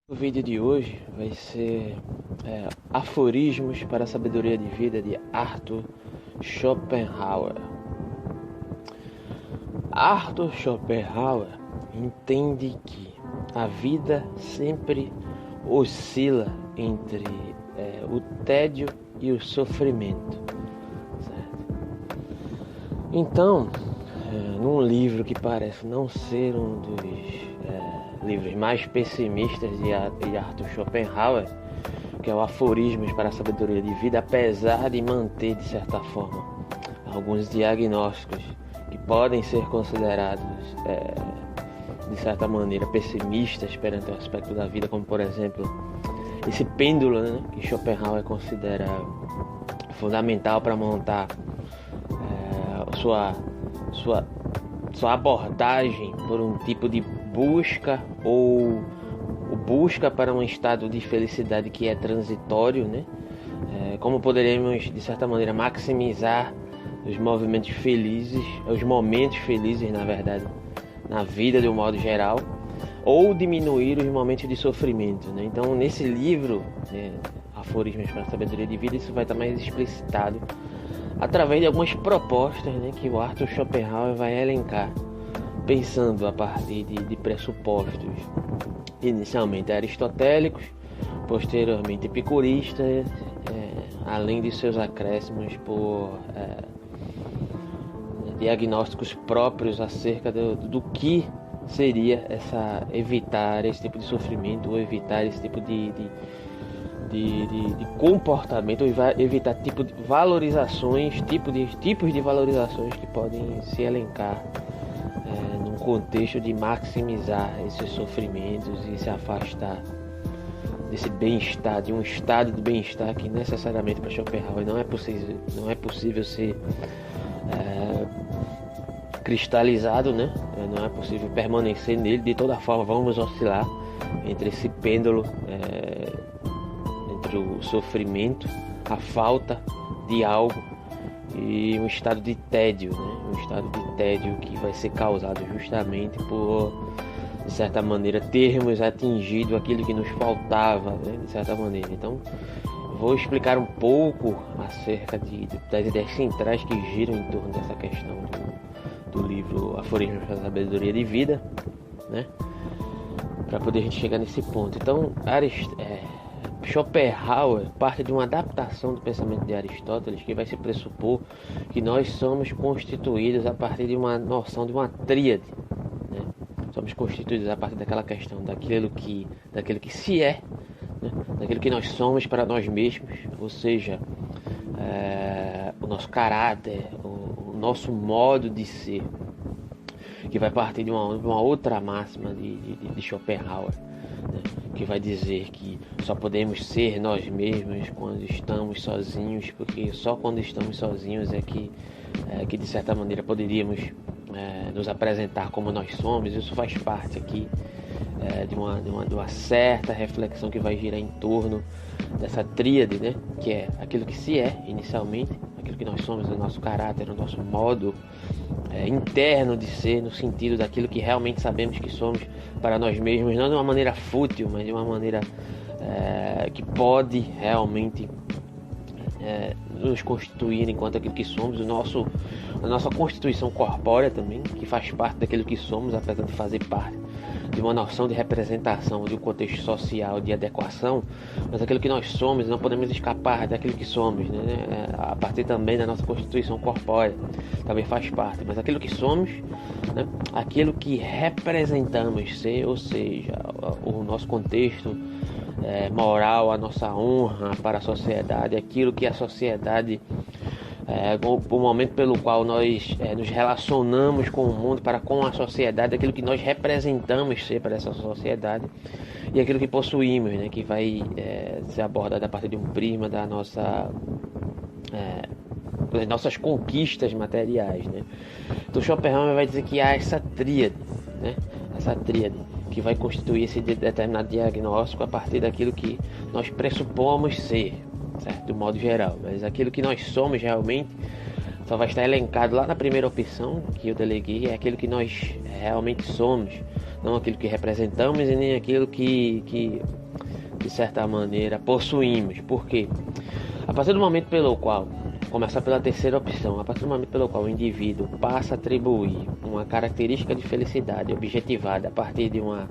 O vídeo de hoje vai ser Aforismos para a Sabedoria de Vida de Arthur Schopenhauer. Arthur Schopenhauer entende que a vida sempre oscila entre o tédio e o sofrimento, certo? Então, num livro que parece não ser um dos livros mais pessimistas de Arthur Schopenhauer, que é o Aforismos para a Sabedoria de Vida, apesar de manter, de certa forma, alguns diagnósticos que podem ser considerados, de certa maneira, pessimistas perante o aspecto da vida, como, por exemplo, esse pêndulo, né, que Schopenhauer considera fundamental para montar sua abordagem por um tipo de busca ou busca para um estado de felicidade que é transitório, né? Como poderemos, de certa maneira, maximizar os momentos felizes, na verdade, na vida de um modo geral, ou diminuir os momentos de sofrimento, né? Então, nesse livro, Aforismos para a Sabedoria de Vida, isso vai estar mais explicitado através de algumas propostas, né, que o Arthur Schopenhauer vai elencar, pensando a partir de pressupostos inicialmente aristotélicos, posteriormente epicuristas, além de seus acréscimos por diagnósticos próprios acerca do que seria evitar esse tipo de sofrimento, ou evitar esse tipo de comportamento, ou evitar tipos de valorizações que podem se elencar num contexto de maximizar esses sofrimentos e se afastar desse bem-estar, de um estado de bem-estar que necessariamente para Schopenhauer não é possível ser cristalizado, né? Não é possível permanecer nele. De toda forma, vamos oscilar entre esse pêndulo, entre o sofrimento, a falta de algo e um estado de tédio, né? Um estado de tédio que vai ser causado justamente por, de certa maneira, termos atingido aquilo que nos faltava, né? De certa maneira. Então, vou explicar um pouco acerca das ideias centrais que giram em torno dessa questão do livro Aforismos para a Sabedoria de Vida, né? Para poder a gente chegar nesse ponto. Então, Schopenhauer parte de uma adaptação do pensamento de Aristóteles, que vai se pressupor que nós somos constituídos a partir de uma noção de uma tríade, né? Somos constituídos a partir daquela questão daquilo que se é, né? Daquilo que nós somos para nós mesmos, ou seja, o nosso caráter, o nosso modo de ser, que vai partir de uma outra máxima de Schopenhauer, né, que vai dizer que só podemos ser nós mesmos quando estamos sozinhos, porque só quando estamos sozinhos é que de certa maneira poderíamos nos apresentar como nós somos. Isso faz parte aqui de uma certa reflexão que vai girar em torno dessa tríade, né, que é aquilo que se é inicialmente, aquilo que nós somos, o nosso caráter, o nosso modo interno de ser, no sentido daquilo que realmente sabemos que somos para nós mesmos, não de uma maneira fútil, mas de uma maneira que pode realmente nos constituir enquanto aquilo que somos, a nossa constituição corpórea também, que faz parte daquilo que somos, apesar de fazer parte de uma noção de representação, de um contexto social, de adequação, mas aquilo que nós somos, não podemos escapar daquilo que somos, né? A partir também da nossa constituição corpórea, também faz parte, mas aquilo que somos, né? Aquilo que representamos ser, ou seja, o nosso contexto moral, a nossa honra para a sociedade, aquilo que a sociedade, o momento pelo qual nós nos relacionamos com o mundo, com a sociedade, aquilo que nós representamos ser para essa sociedade, e aquilo que possuímos, né, que vai ser abordado a partir de um prisma das nossas conquistas materiais, né? Então Schopenhauer vai dizer que há essa tríade, né? Essa tríade que vai constituir esse determinado diagnóstico a partir daquilo que nós pressupomos ser, certo? Do modo geral, mas aquilo que nós somos realmente só vai estar elencado lá na primeira opção que eu deleguei, é aquilo que nós realmente somos, não aquilo que representamos e nem aquilo que de certa maneira possuímos. Por quê? A partir do momento pelo qual, começar pela terceira opção, a partir do momento pelo qual o indivíduo passa a atribuir uma característica de felicidade objetivada a partir de uma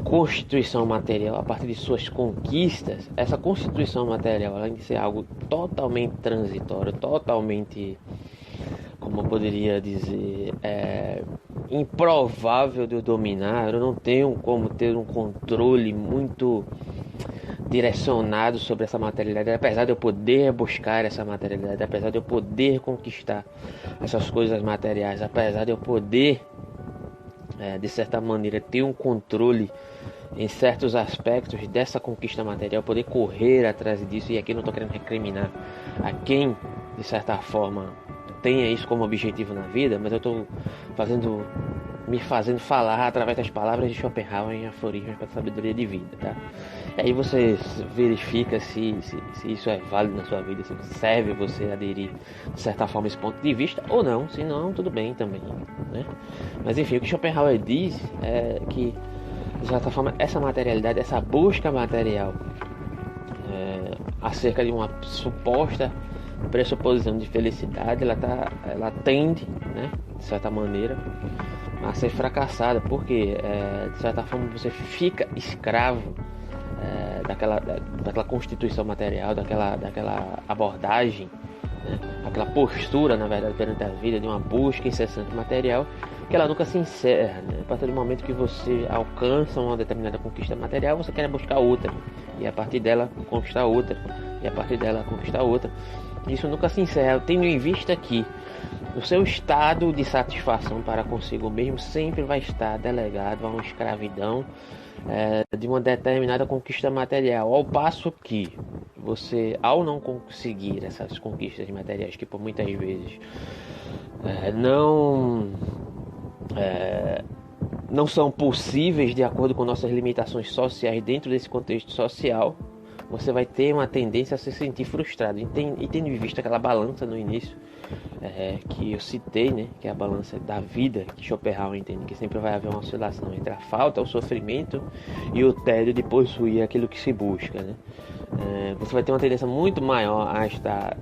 constituição material, a partir de suas conquistas, essa constituição material, além de ser algo totalmente transitório, totalmente, como eu poderia dizer, improvável de eu dominar, eu não tenho como ter um controle muito direcionado sobre essa materialidade, apesar de eu poder buscar essa materialidade, apesar de eu poder conquistar essas coisas materiais, apesar de eu poder, de certa maneira, ter um controle em certos aspectos dessa conquista material, poder correr atrás disso. E aqui não estou querendo recriminar a quem, de certa forma, tenha isso como objetivo na vida, mas eu estou me fazendo falar através das palavras de Schopenhauer em Aforismos para a Sabedoria de Vida, tá? E aí você verifica se isso é válido na sua vida, se serve você aderir de certa forma esse ponto de vista ou não. Se não, tudo bem também, né? Mas enfim, o que Schopenhauer diz é que, de certa forma, essa materialidade, essa busca material acerca de uma suposta pressuposição de felicidade, ela tende, né, de certa maneira, a ser fracassada, porque de certa forma você fica escravo daquela constituição material, daquela abordagem, né, aquela postura, na verdade, perante a vida, de uma busca incessante material, que ela nunca se encerra, né? A partir do momento que você alcança uma determinada conquista material, você quer buscar outra, e a partir dela conquistar outra, e a partir dela conquistar outra. Isso nunca se encerra, tendo em vista que o seu estado de satisfação para consigo mesmo sempre vai estar delegado a uma escravidão de uma determinada conquista material, ao passo que você, ao não conseguir essas conquistas materiais, que por muitas vezes não são possíveis de acordo com nossas limitações sociais dentro desse contexto social, você vai ter uma tendência a se sentir frustrado. E tendo em vista aquela balança no início, que eu citei, né, que é a balança da vida, que Schopenhauer entende que sempre vai haver uma oscilação entre a falta, o sofrimento e o tédio de possuir aquilo que se busca, né? Você vai ter uma tendência muito maior a estar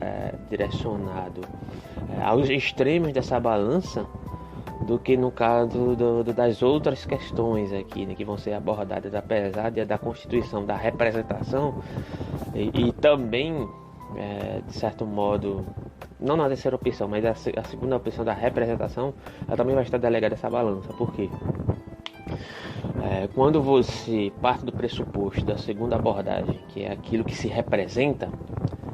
direcionado aos extremos dessa balança do que no caso das outras questões aqui, né, que vão ser abordadas, apesar da constituição da representação e também, de certo modo, não na terceira opção, mas a segunda opção da representação, ela também vai estar delegada a essa balança. Por quê? Quando você parte do pressuposto da segunda abordagem, que é aquilo que se representa,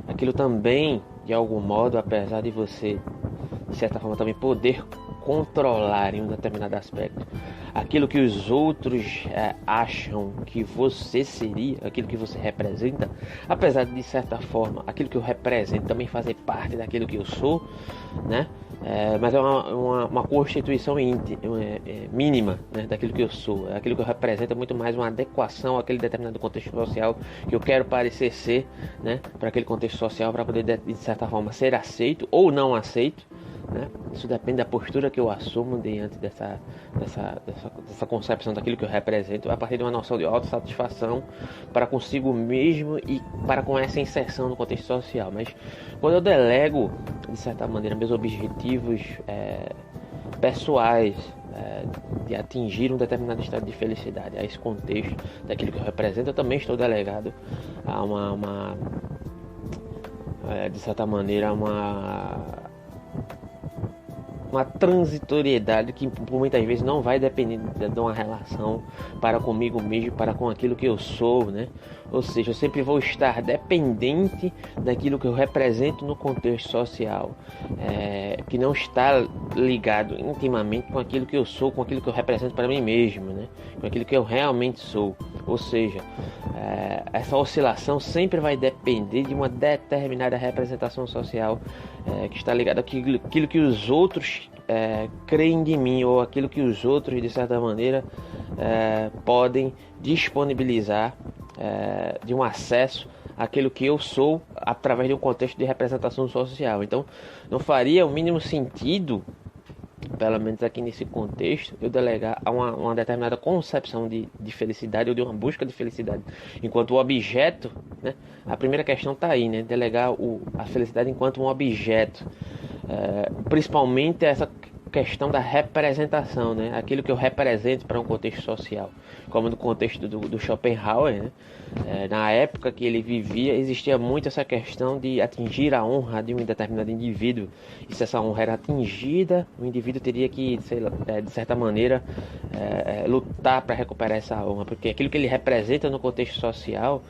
aquilo também, de algum modo, apesar de você, de certa forma, também poder controlar em um determinado aspecto aquilo que os outros acham que você seria, aquilo que você representa, apesar de certa forma aquilo que eu represento também fazer parte daquilo que eu sou, né? Mas é uma constituição mínima, né, daquilo que eu sou. Aquilo que eu represento é muito mais uma adequação àquele determinado contexto social que eu quero parecer ser, né, para aquele contexto social, para poder de certa forma ser aceito ou não aceito, né? Isso depende da postura que eu assumo diante dessa concepção daquilo que eu represento, a partir de uma noção de autossatisfação para consigo mesmo e para com essa inserção no contexto social. Mas quando eu delego, de certa maneira, meus objetivos pessoais, de atingir um determinado estado de felicidade, a esse contexto daquilo que eu represento, eu também estou delegado a de certa maneira, uma transitoriedade que por muitas vezes não vai depender de uma relação para comigo mesmo, para com aquilo que eu sou, né? Ou seja, eu sempre vou estar dependente daquilo que eu represento no contexto social, que não está ligado intimamente com aquilo que eu sou, com aquilo que eu represento para mim mesmo, né? Com aquilo que eu realmente sou. Ou seja, essa oscilação sempre vai depender de uma determinada representação social que está ligada àquilo que os outros creem de mim, ou aquilo que os outros, de certa maneira, podem disponibilizar de um acesso àquilo que eu sou através de um contexto de representação social. Então, não faria o mínimo sentido pelo menos aqui nesse contexto, eu delegar a uma determinada concepção de felicidade ou de uma busca de felicidade enquanto objeto, né? A primeira questão está aí, né? Delegar a felicidade enquanto um objeto, principalmente essa questão da representação, né? Aquilo que eu represento para um contexto social, como no contexto do Schopenhauer, né? Na época que ele vivia, existia muito essa questão de atingir a honra de um determinado indivíduo, e se essa honra era atingida, o indivíduo teria que, sei lá, de certa maneira, lutar para recuperar essa honra, porque aquilo que ele representa no contexto social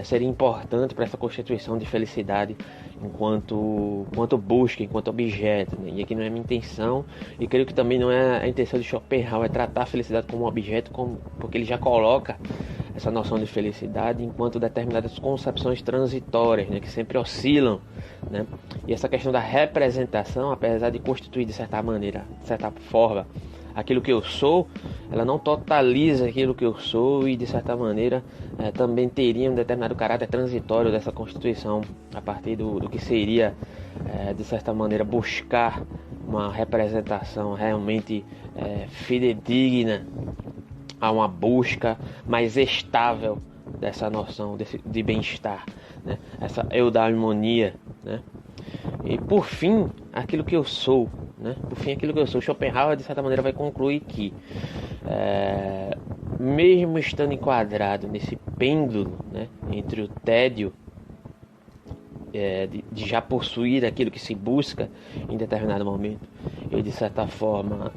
seria importante para essa constituição de felicidade enquanto busca, enquanto objeto, né? E aqui não é minha intenção, e creio que também não é a intenção de Schopenhauer tratar a felicidade como um objeto, porque ele já coloca essa noção de felicidade enquanto determinadas concepções transitórias, né, que sempre oscilam, né? E essa questão da representação, apesar de constituir de certa maneira, de certa forma, aquilo que eu sou, ela não totaliza aquilo que eu sou, e de certa maneira também teria um determinado caráter transitório dessa constituição, a partir do que seria, de certa maneira, buscar uma representação realmente fidedigna a uma busca mais estável dessa noção de bem-estar, né? Essa eudaimonia, né? E por fim, aquilo que eu sou, né? Por fim, aquilo que eu sou. Schopenhauer, de certa maneira, vai concluir que, mesmo estando enquadrado nesse pêndulo, né, entre o tédio de já possuir aquilo que se busca em determinado momento, e de certa forma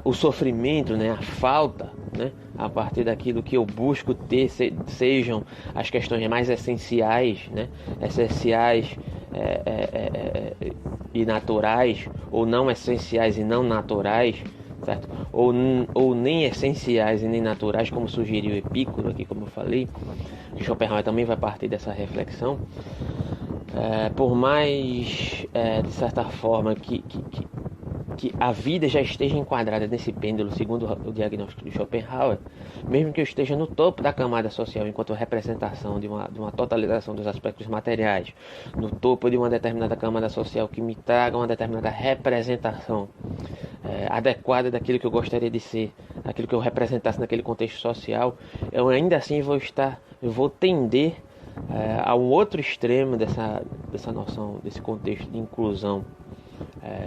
o sofrimento, né, a falta, né, a partir daquilo que eu busco ter, sejam as questões mais essenciais, né, essenciais e naturais, ou não essenciais e não naturais, certo? Ou nem essenciais e nem naturais, como sugeriu Epicuro aqui, como eu falei. Schopenhauer também vai partir dessa reflexão. Por mais, de certa forma, que a vida já esteja enquadrada nesse pêndulo, segundo o diagnóstico de Schopenhauer, mesmo que eu esteja no topo da camada social enquanto representação de uma totalização dos aspectos materiais, no topo de uma determinada camada social que me traga uma determinada representação adequada daquilo que eu gostaria de ser, daquilo que eu representasse naquele contexto social, eu ainda assim vou tender a um outro extremo dessa noção, desse contexto de inclusão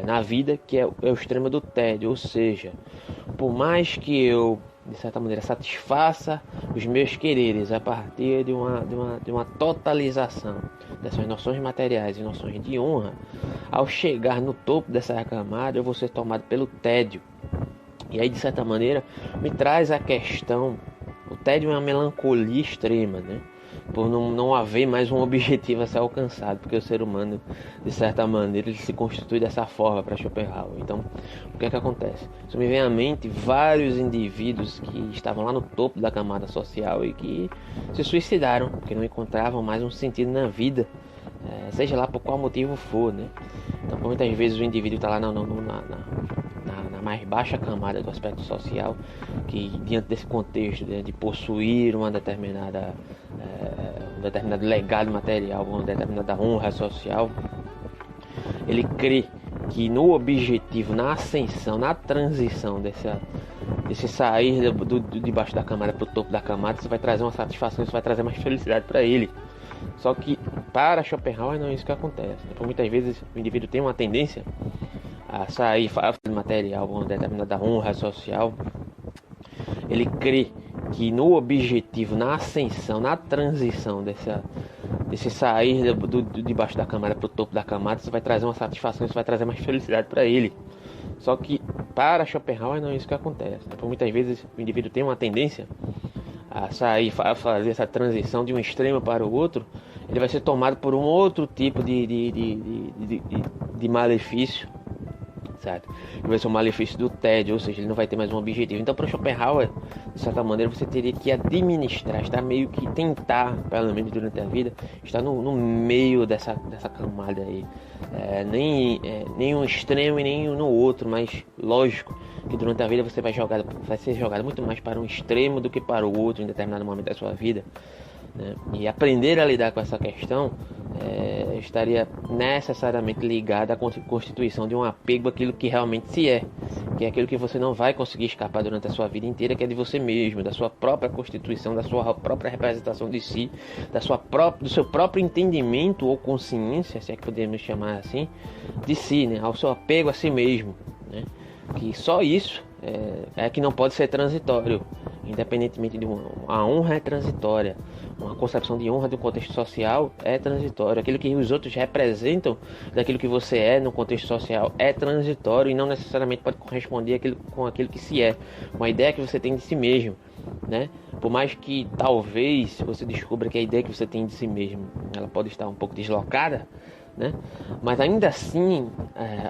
na vida, que é o extremo do tédio. Ou seja, por mais que eu, de certa maneira, satisfaça os meus quereres a partir de uma totalização dessas noções materiais e noções de honra, ao chegar no topo dessa camada eu vou ser tomado pelo tédio. E aí, de certa maneira, me traz a questão, o tédio é uma melancolia extrema, né? Por não haver mais um objetivo a ser alcançado, porque o ser humano, de certa maneira, ele se constitui dessa forma para Schopenhauer. Então, o que é que acontece? Isso me vem à mente vários indivíduos que estavam lá no topo da camada social e que se suicidaram, porque não encontravam mais um sentido na vida, seja lá por qual motivo for, né? Então, muitas vezes o indivíduo está lá na mais baixa camada do aspecto social, que diante desse contexto, né, de possuir um determinado legado material, uma determinada honra social, ele crê que no objetivo, na ascensão, na transição desse sair debaixo da camada para o topo da camada, isso vai trazer uma satisfação, isso vai trazer mais felicidade para ele. Só que para Schopenhauer não é isso que acontece, né? Por muitas vezes o indivíduo tem uma tendência a sair do material, uma determinada honra social. Ele crê que no objetivo, na ascensão, na transição desse sair debaixo da camada para o topo da camada, isso vai trazer uma satisfação, isso vai trazer mais felicidade para ele. Só que para Schopenhauer não é isso que acontece, né? Por muitas vezes o indivíduo tem uma tendência a sair, a fazer essa transição de um extremo para o outro, ele vai ser tomado por um outro tipo de malefício, certo? Ele vai ser um malefício do tédio, ou seja, ele não vai ter mais um objetivo. Então, para Schopenhauer, de certa maneira, você teria que administrar, estar meio que tentar, pelo menos durante a vida, estar no meio dessa camada aí. Nem um extremo e nem no outro, mas lógico que durante a vida você vai ser jogado muito mais para um extremo do que para o outro em determinado momento da sua vida. né? E aprender a lidar com essa questão estaria necessariamente ligada à constituição de um apego àquilo que realmente se é, que é aquilo que você não vai conseguir escapar durante a sua vida inteira, que é de você mesmo, da sua própria constituição, da sua própria representação de si, do seu próprio entendimento ou consciência, se é que podemos chamar assim, de si, né? Ao seu apego a si mesmo, né? Que só isso é que não pode ser transitório, independentemente de a honra é transitória, uma concepção de honra do contexto social é transitório, aquilo que os outros representam daquilo que você é no contexto social é transitório e não necessariamente pode corresponder com aquilo que se é, com a ideia que você tem de si mesmo, né? Por mais que talvez você descubra que a ideia que você tem de si mesmo ela pode estar um pouco deslocada, né? Mas ainda assim,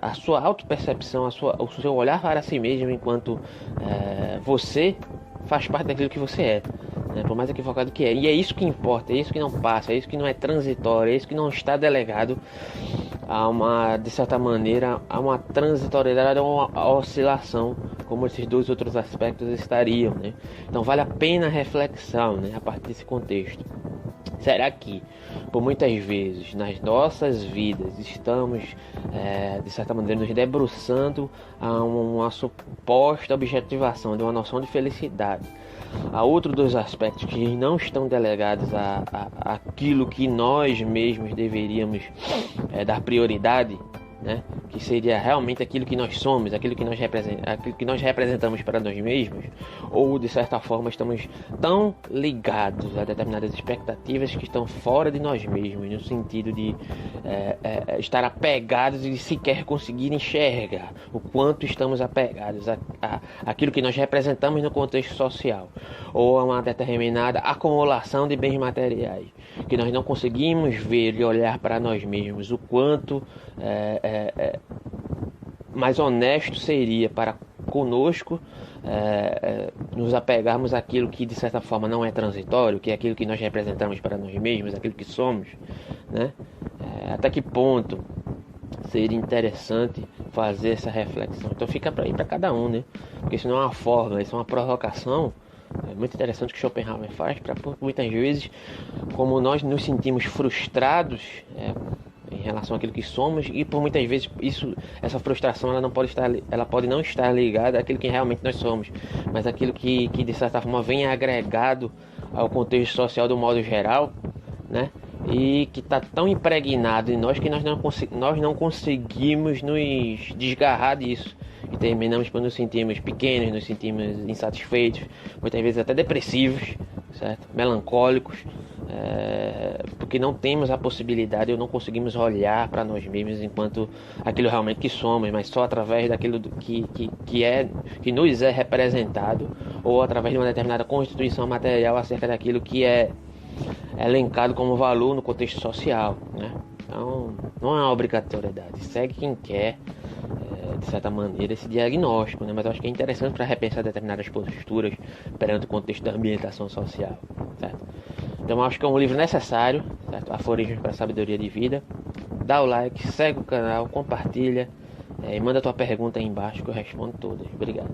a sua autopercepção, o seu olhar para si mesmo enquanto você faz parte daquilo que você é, né? Por mais equivocado que é. E é isso que importa, é isso que não passa, é isso que não é transitório, é isso que não está delegado de certa maneira, a uma transitoriedade, a uma oscilação, como esses dois outros aspectos estariam, né? Então vale a pena a reflexão, né? A partir desse contexto. Será que, por muitas vezes, nas nossas vidas, estamos, de certa maneira, nos debruçando a uma suposta objetivação de uma noção de felicidade, a outro dos aspectos que não estão delegados àquilo que nós mesmos deveríamos dar prioridade, né? Que seria realmente aquilo que nós somos, aquilo que nós representamos para nós mesmos, ou de certa forma estamos tão ligados a determinadas expectativas que estão fora de nós mesmos, no sentido de estar apegados e sequer conseguir enxergar o quanto estamos apegados àquilo que nós representamos no contexto social, ou a uma determinada acumulação de bens materiais, que nós não conseguimos ver e olhar para nós mesmos o quanto mais honesto seria para conosco nos apegarmos àquilo que de certa forma não é transitório, que é aquilo que nós representamos para nós mesmos, aquilo que somos, né? Até que ponto seria interessante fazer essa reflexão? Então fica para ir para cada um, né? Porque isso não é uma forma, isso é uma provocação. É muito interessante o que Schopenhauer faz, para muitas vezes, como nós nos sentimos frustrados em relação àquilo que somos, e por muitas vezes essa frustração ela pode não estar ligada àquilo que realmente nós somos, mas àquilo que de certa forma vem agregado ao contexto social do modo geral, né? E que está tão impregnado em nós que nós não conseguimos nos desgarrar disso. E terminamos por nos sentirmos pequenos, nos sentimos insatisfeitos, muitas vezes até depressivos, certo? Melancólicos, porque não temos a possibilidade ou não conseguimos olhar para nós mesmos enquanto aquilo realmente que somos, mas só através daquilo que nos é representado, ou através de uma determinada constituição material acerca daquilo que é elencado como valor no contexto social, né? Então não é uma obrigatoriedade, segue quem quer, de certa maneira, esse diagnóstico, né? Mas eu acho que é interessante para repensar determinadas posturas perante o contexto da ambientação social, certo? Então eu acho que é um livro necessário, certo? Aforismos para a Sabedoria de Vida. Dá o like, segue o canal, compartilha, e manda tua pergunta aí embaixo que eu respondo todas. Obrigado.